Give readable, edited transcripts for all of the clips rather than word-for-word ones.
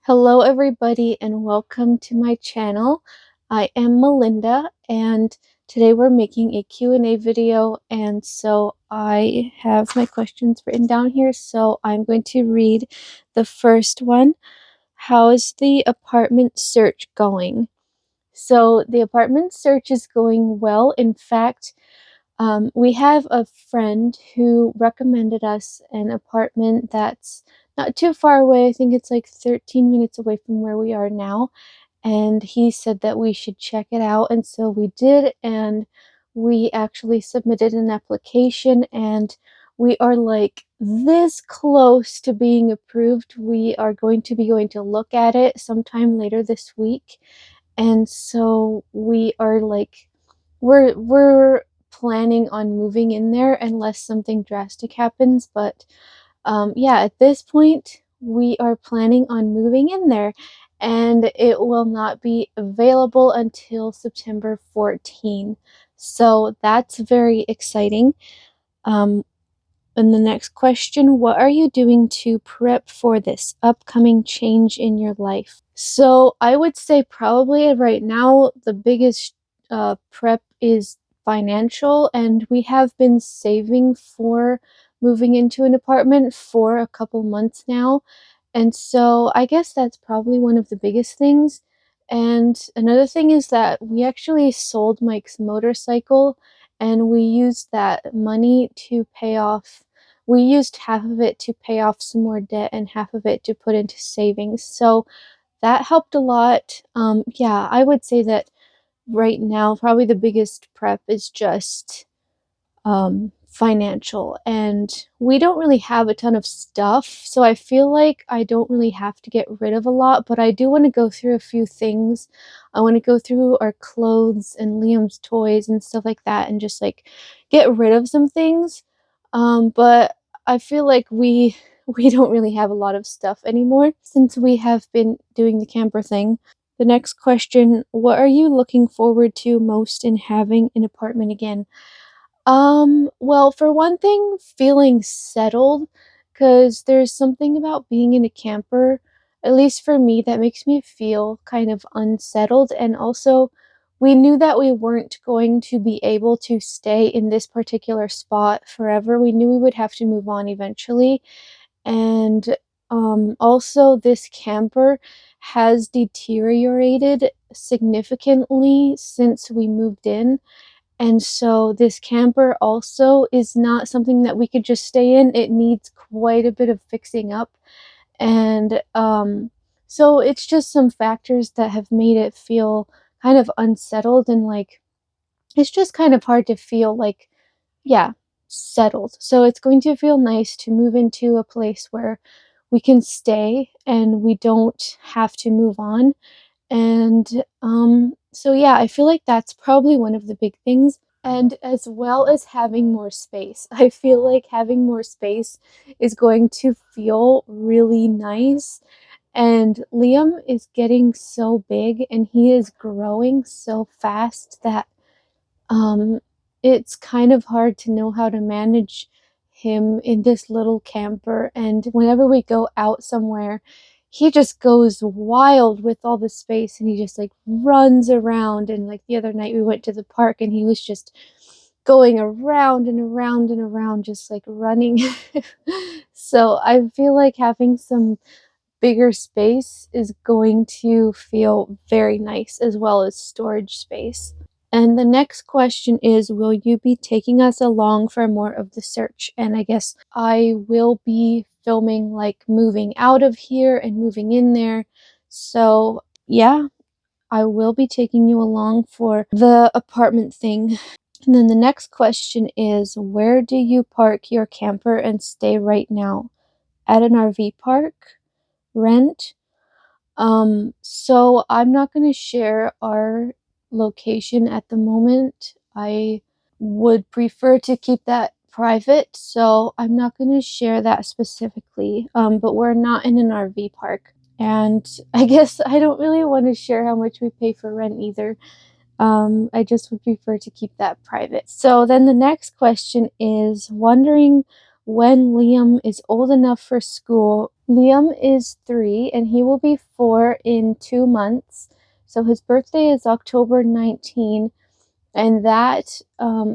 Hello everybody and welcome to my channel. I am Melinda and today we're making a Q&A video, and so I have my questions written down here, so I'm going to read the first one. How is the apartment search going? So the apartment search is going well. In fact, we have a friend who recommended us an apartment that's not too far away. I think it's like 13 minutes away from where we are now. And he said that we should check it out. And so we did. And we actually submitted an application. And we are like this close to being approved. We are going to look at it sometime later this week. And so we are like, we're planning on moving in there unless something drastic happens, but yeah, at this point we are planning on moving in there, and it will not be available until September 14. So that's very exciting. um and the next question, what are you doing to prep for this upcoming change in your life? So I would say probably right now the biggest prep is financial, and we have been saving for moving into an apartment for a couple months now. And so I guess that's probably one of the biggest things. And another thing is that we actually sold Mike's motorcycle, and we used that money to pay off. We used half of it to pay off some more debt and half of it to put into savings. So that helped a lot. Yeah, I would say that right now, probably the biggest prep is just financial, and we don't really have a ton of stuff, so I feel like I don't really have to get rid of a lot, but I do want to go through a few things. I want to go through our clothes and Liam's toys and stuff like that, and just like get rid of some things. But I feel like we don't really have a lot of stuff anymore since we have been doing the camper thing. The next question, what are you looking forward to most in having an apartment again? Well, for one thing, feeling settled, because there's something about being in a camper, at least for me, that makes me feel kind of unsettled. And also, we knew that we weren't going to be able to stay in this particular spot forever. We knew we would have to move on eventually. And also, this camper has deteriorated significantly since we moved in, and so this camper also is not something that we could just stay in. It needs quite a bit of fixing up. And so it's just some factors that have made it feel kind of unsettled, and like it's just kind of hard to feel like, yeah, settled. So it's going to feel nice to move into a place where we can stay and we don't have to move on. And so yeah, I feel like that's probably one of the big things. And as well as having more space. I feel like having more space is going to feel really nice. And Liam is getting so big and he is growing so fast that um, it's kind of hard to know how to manage him in this little camper. And whenever we go out somewhere, he just goes wild with all the space, and he just like runs around. And like the other night, we went to the park and he was just going around and around and around, just like running. So I feel like having some bigger space is going to feel very nice, as well as storage space. And the next question is, will you be taking us along for more of the search? And I guess I will be filming like moving out of here and moving in there. So yeah, I will be taking you along for the apartment thing. And then the next question is, where do you park your camper and stay right now? At an RV park? Rent? So I'm not going to share our location at the moment. I would prefer to keep that private, so I'm not going to share that specifically. But we're not in an RV park. And I guess I don't really want to share how much we pay for rent either. I just would prefer to keep that private. So then the next question is, wondering when Liam is old enough for school. Liam is 3 and he will be 4 in 2 months. So his birthday is October 19, and that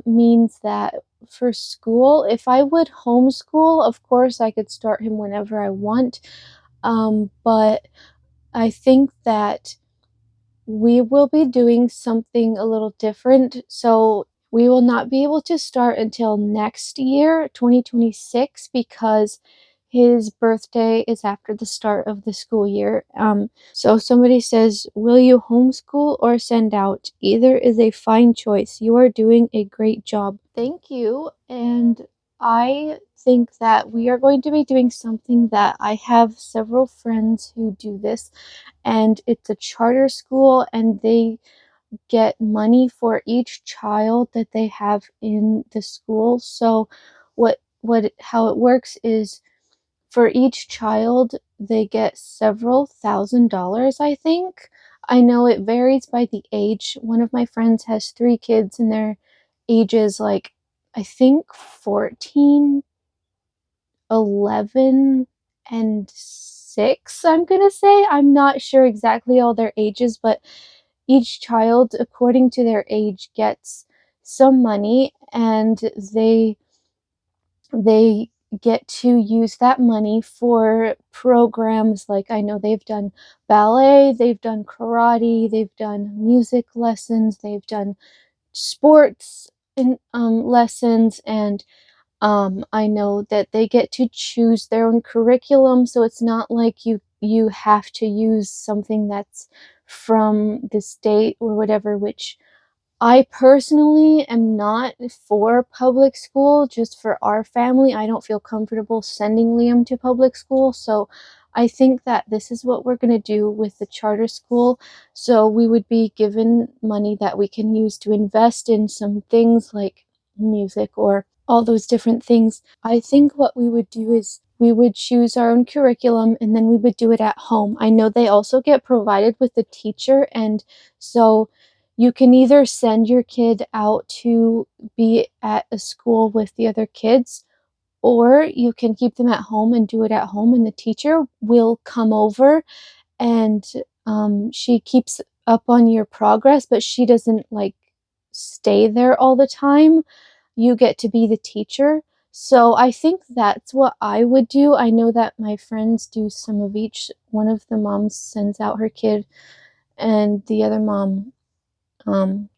means that for school, if I would homeschool, of course I could start him whenever I want. But I think that we will be doing something a little different. So we will not be able to start until next year, 2026, because his birthday is after the start of the school year. So somebody says, will you homeschool or send out? Either is a fine choice. You are doing a great job. Thank you. And I think that we are going to be doing something that I have several friends who do this, and it's a charter school, and they get money for each child that they have in the school. So how it works is for each child they get several $1,000s, I think. I know it varies by the age. One of my friends has 3 kids and their ages, like, I think 14, 11, and 6, I'm gonna say. I'm not sure exactly all their ages, but each child, according to their age, gets some money, and they get to use that money for programs. Like, I know they've done ballet, they've done karate, they've done music lessons, they've done sports lessons, and I know that they get to choose their own curriculum, so it's not like you have to use something that's from the state or whatever, which I personally am not for public school. Just for our family, I don't feel comfortable sending Liam to public school, so I think that this is what we're going to do with the charter school. So we would be given money that we can use to invest in some things like music or all those different things. I think what we would do is we would choose our own curriculum and then we would do it at home. I know they also get provided with a teacher, and so you can either send your kid out to be at a school with the other kids, or you can keep them at home and do it at home, and the teacher will come over, and she keeps up on your progress, but she doesn't like stay there all the time. You get to be the teacher. So I think that's what I would do. I know that my friends do some of each. One of the moms sends out her kid, and the other mom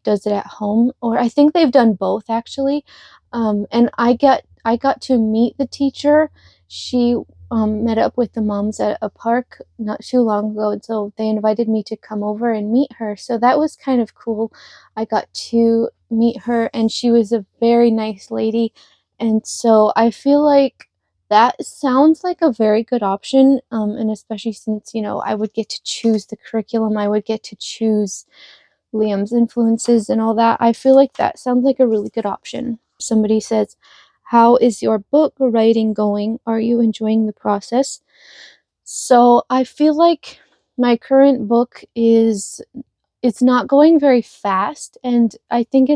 does it at home, or I think they've done both actually. And I got to meet the teacher. She met up with the moms at a park not too long ago, and so they invited me to come over and meet her. So that was kind of cool. I got to meet her, and she was a very nice lady. And so I feel like that sounds like a very good option. And especially since, I would get to choose the curriculum, I would get to choose Liam's influences and all that. I feel like that sounds like a really good option. Somebody says, how is your book writing going? Are you enjoying the process? So I feel like my current book it's not going very fast, and I think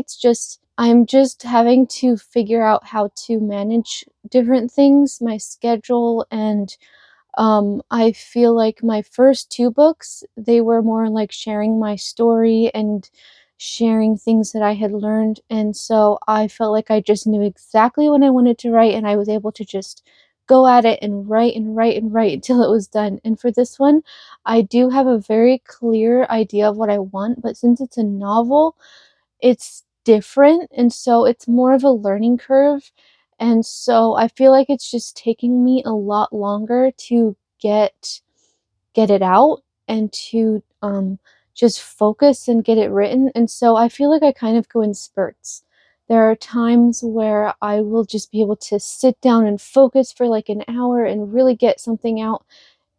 I'm just having to figure out how to manage different things, my schedule, and I feel like my first 2 books, they were more like sharing my story and sharing things that I had learned, and so I felt like I just knew exactly what I wanted to write, and I was able to just go at it and write and write and write until it was done. And for this one, I do have a very clear idea of what I want, but since it's a novel, it's different, and so it's more of a learning curve, and so I feel like it's just taking me a lot longer to get it out and to just focus and get it written. And so I feel like I kind of go in spurts. There are times where I will just be able to sit down and focus for like an hour and really get something out,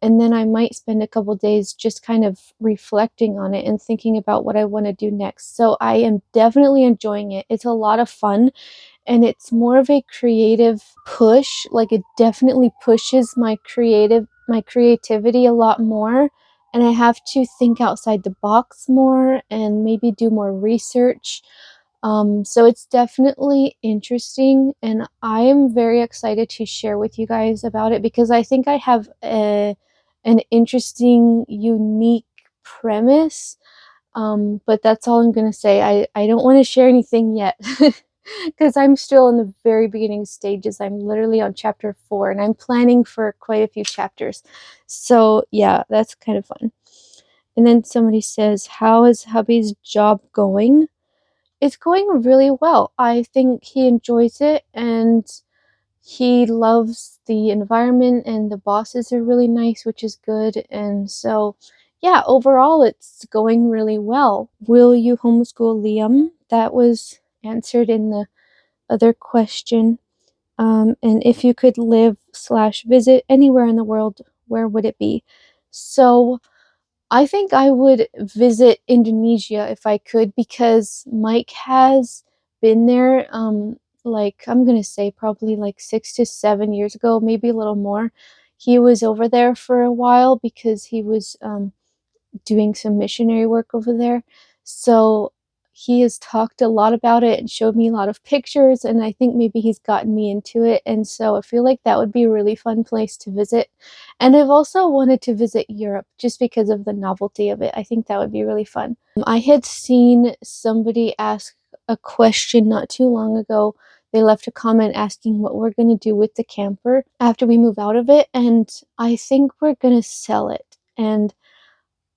and then I might spend a couple days just kind of reflecting on it and thinking about what I want to do next. So I am definitely enjoying it. It's a lot of fun, and it's more of a creative push. Like, it definitely pushes my creativity a lot more, and I have to think outside the box more and maybe do more research. So it's definitely interesting, and I am very excited to share with you guys about it because I think I have an interesting, unique premise. But that's all I'm gonna say. I don't want to share anything yet because I'm still in the very beginning stages. I'm literally on chapter 4, and I'm planning for quite a few chapters. So yeah, that's kind of fun. And then somebody says, "How is hubby's job going?" It's going really well. I think he enjoys it and he loves the environment and the bosses are really nice, which is good. And so, yeah, overall it's going really well. Will you homeschool Liam? That was answered in the other question. And if you could live slash visit anywhere in the world, where would it be? So I think I would visit Indonesia if I could because Mike has been there, like, I'm gonna say probably like 6 to 7 years ago, maybe a little more. He was over there for a while because he was, doing some missionary work over there. So he has talked a lot about it and showed me a lot of pictures, and I think maybe he's gotten me into it. And so I feel like that would be a really fun place to visit. And I've also wanted to visit Europe just because of the novelty of it. I think that would be really fun. I had seen somebody ask a question not too long ago. They left a comment asking what we're going to do with the camper after we move out of it, and I think we're going to sell it. And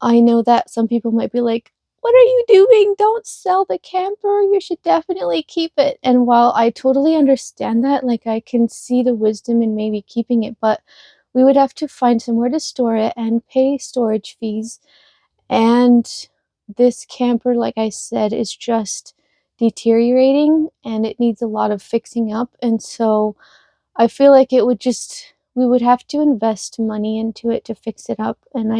I know that some people might be like, "What are you doing? Don't sell the camper. You should definitely keep it." And while I totally understand that, like I can see the wisdom in maybe keeping it, but we would have to find somewhere to store it and pay storage fees. And this camper, like I said, is just deteriorating and it needs a lot of fixing up. And so I feel like we would have to invest money into it to fix it up, and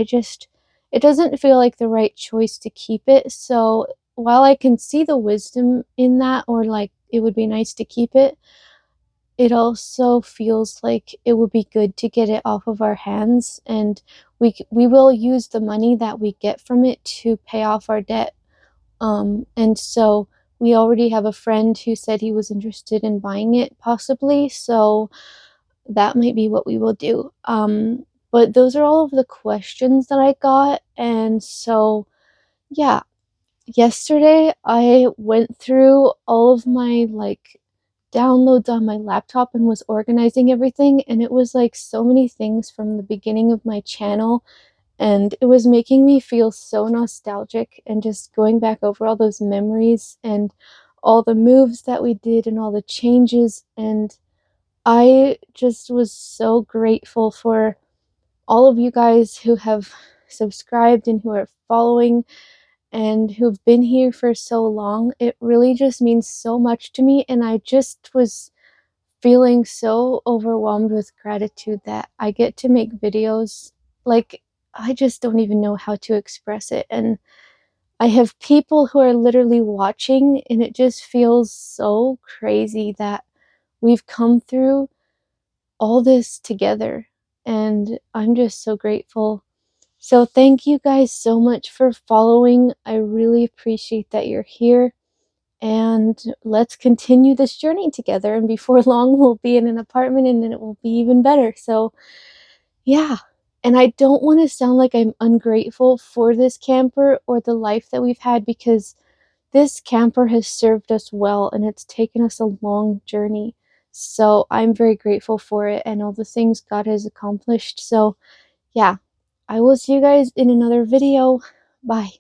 it doesn't feel like the right choice to keep it. So while I can see the wisdom in that, or like it would be nice to keep it, it also feels like it would be good to get it off of our hands, and we will use the money that we get from it to pay off our debt. And so we already have a friend who said he was interested in buying it possibly, so that might be what we will do. But those are all of the questions that I got. And so, yeah, yesterday I went through all of my like downloads on my laptop and was organizing everything. And it was like so many things from the beginning of my channel. And it was making me feel so nostalgic and just going back over all those memories and all the moves that we did and all the changes. And I just was so grateful for all of you guys who have subscribed and who are following and who've been here for so long. It really just means so much to me, and I just was feeling so overwhelmed with gratitude that I get to make videos. Like, I just don't even know how to express it. And I have people who are literally watching, and it just feels so crazy that we've come through all this together, and I'm just so grateful. So thank you guys so much for following. I really appreciate that you're here, and let's continue this journey together, and before long we'll be in an apartment and it will be even better. So yeah, and I don't want to sound like I'm ungrateful for this camper or the life that we've had, because this camper has served us well and it's taken us a long journey. So I'm very grateful for it and all the things God has accomplished. So yeah, I will see you guys in another video. Bye.